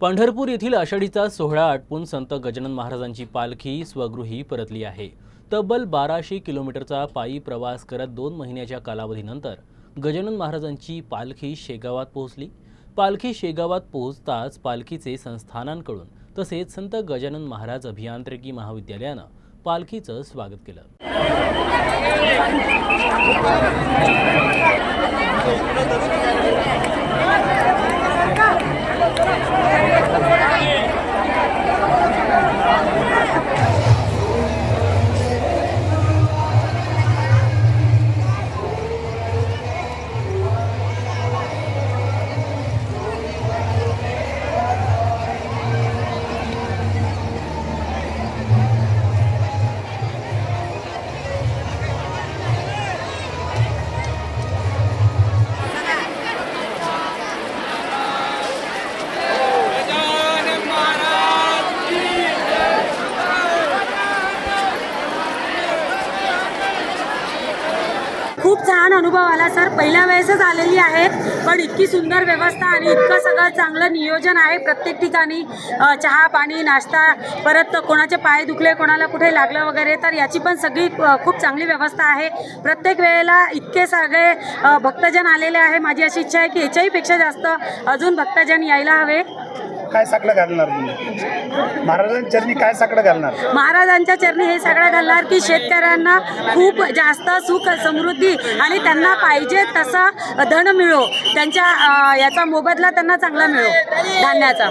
पंढरपूर येथील आषाढीचा सोहळा आटपून संत गजानन महाराजांची पालखी स्वगृही परतली आहे। तब्बल 1200 किलोमीटरचा पायी प्रवास करत 2 महिन्याच्या कालावधीनंतर गजानन महाराजांची पालखी शेगावात पोहोचली। पालखी शेगावात पोहोचताच पालखीचे संस्थानांकडून तसेच संत गजानन महाराज अभियांत्रिकी महाविद्यालयानं पालखीचं स्वागत केलं। खूप छान अनुभव आला सर। पहिल्या वेळेसच आलेली आहे, पण इतकी सुंदर व्यवस्था आणि इतकं सगळं चांगलं नियोजन आहे प्रत्येक ठिकाणी। चहा पाणी नाश्ता, परत कोणाचे पाय दुखले, कोणाला कुठे लागलं वगैरे, तर याची पण सगळी खूप चांगली व्यवस्था आहे। प्रत्येक वेळेला इतके सगळे भक्तजन आलेले आहे। माझी अशी इच्छा आहे की याच्याही पेक्षा जास्त अजून भक्तजन यायला हवे। काय साकडं घालणार महाराजांच्या चरणी? काय साकडं घालणार महाराजांच्या चरणी? हे सगळं घालणार की शेतकऱ्यांना खूप जास्त सुख समृद्धी आणि त्यांना पाहिजे तसा धन मिळो, त्यांच्या याचा मोबदला त्यांना चांगला मिळो धान्याचा।